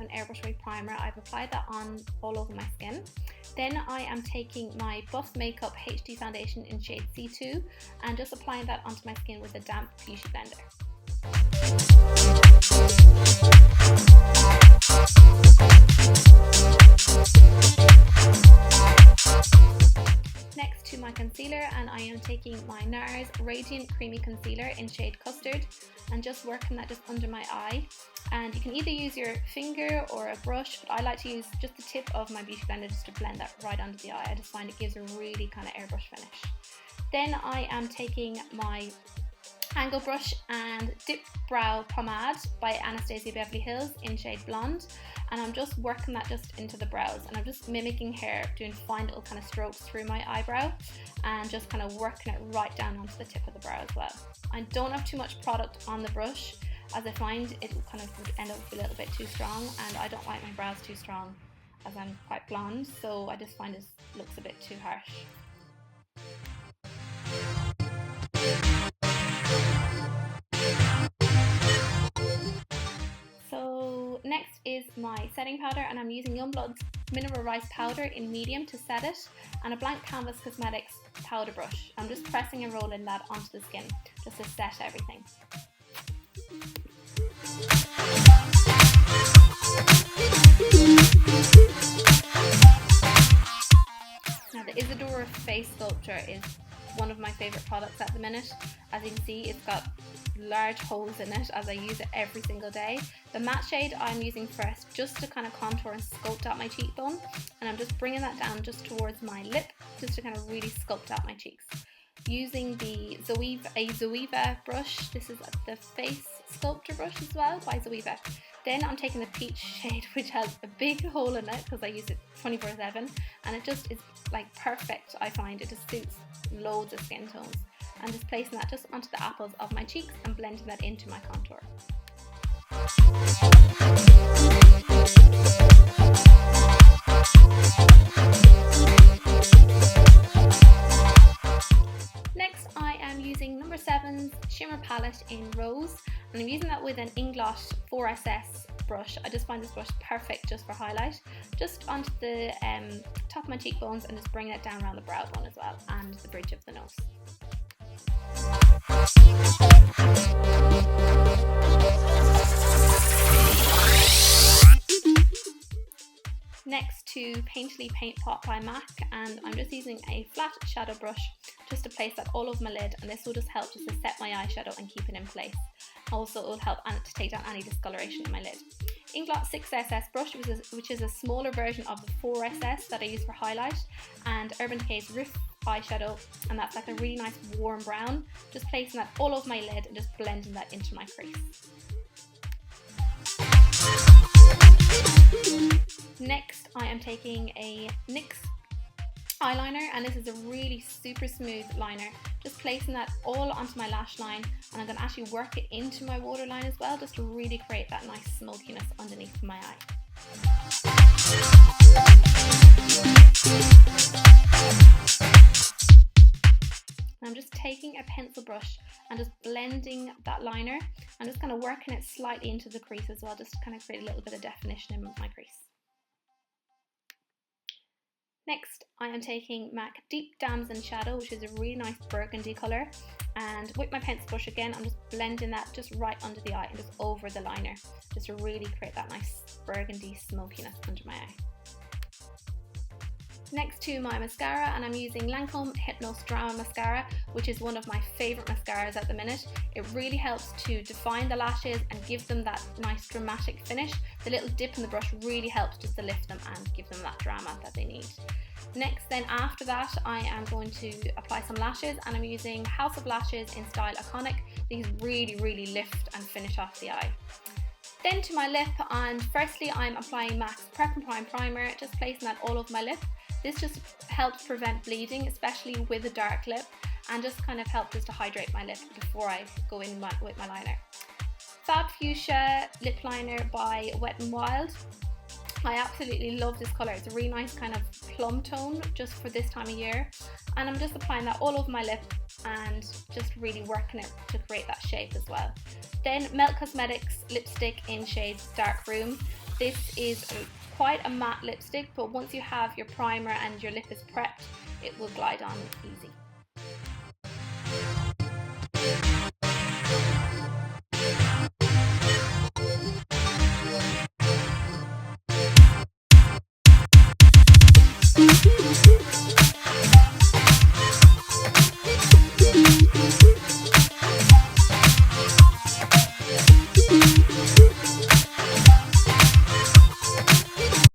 an Airbrush Way primer. I've applied that on all over my skin. Then I am taking my Buff Makeup HD foundation in shade C2 and just applying that onto my skin with a damp Fuchsia blender. Next to my concealer, and I am taking my NARS Radiant Creamy Concealer in shade Custard and just working that just under my eye. And you can either use your finger or a brush, but I like to use just the tip of my beauty blender just to blend that right under the eye. I just find it gives a really kind of airbrush finish. Then I am taking my Angle Brush and DIPBROW Pomade by Anastasia Beverly Hills in shade Blonde, and I'm just working that just into the brows, and I'm just mimicking hair, doing fine little kind of strokes through my eyebrow and just kind of working it right down onto the tip of the brow as well. I don't have too much product on the brush as I find it kind of would end up a little bit too strong, and I don't like my brows too strong as I'm quite blonde, so I just find it looks a bit too harsh. So next is my setting powder, and I'm using Youngblood's Mineral Rice Powder in medium to set it, and a Blank Canvas Cosmetics powder brush. I'm just pressing and rolling that onto the skin just to set everything. Now the ISADORA Face Sculptor is one of my favourite products at the minute. As you can see, it's got large holes in it as I use it every single day. The matte shade I'm using first just to kind of contour and sculpt out my cheekbone, and I'm just bringing that down just towards my lip just to kind of really sculpt out my cheeks. Using the Zoeva brush, this is the Face Sculptor brush as well by Zoeva. Then I'm taking the peach shade, which has a big hole in it because I use it 24/7, and it just is like perfect. I find it just suits loads of skin tones. I'm just placing that just onto the apples of my cheeks and blending that into my contour. Next I am using No. 7's Shimmer Palette in Rose, and I'm using that with an Inglot 4SS brush. I just find this brush perfect just for highlight, just onto the top of my cheekbones, and just bring it down around the brow bone as well and the bridge of the nose. Next to Painterly PAINTPOT by MAC, and I'm just using a flat shadow brush just to place that all over my lid, and this will just help just to set my eyeshadow and keep it in place. Also it will help to take down any discoloration in my lid. Inglot 6SS brush, which is a smaller version of the 4SS that I use for highlight, and Urban Decay's RIFF eyeshadow, and that's like a really nice warm brown. Just placing that all over my lid and just blending that into my crease. Next I am taking a NYX eyeliner, and this is a really super smooth liner. Just placing that all onto my lash line, and I'm going to actually work it into my waterline as well, just to really create that nice smokiness underneath my eye. I'm just taking a pencil brush and just blending that liner. I'm just kind of working it slightly into the crease as well, just to kind of create a little bit of definition in my crease. Next, I am taking MAC Deep Damson Shadow, which is a really nice burgundy colour, and with my pencil brush again, I'm just blending that just right under the eye and just over the liner, just to really create that nice burgundy smokiness under my eye. Next to my mascara, and I'm using LANCOME HYPNOSE Drama Mascara, which is one of my favourite mascaras at the minute. It really helps to define the lashes and give them that nice dramatic finish. The little dip in the brush really helps just to lift them and give them that drama that they need. Next then, after that, I am going to apply some lashes, and I'm using House of Lashes in style Iconic. These really lift and finish off the eye. Then to my lip, and firstly I'm applying MAC's Prep and Prime Primer, just placing that all over my lip. This just helps prevent bleeding, especially with a dark lip, and just kind of helps just to hydrate my lip before I go in with my liner. Fab Fuchsia lip liner by Wet n Wild. I absolutely love this colour. It's a really nice kind of plum tone just for this time of year, and I'm just applying that all over my lip and just really working it to create that shape as well. Then Melt Cosmetics lipstick in shade Dark Room, This is quite a matte lipstick, but once you have your primer and your lip is prepped, it will glide on easy.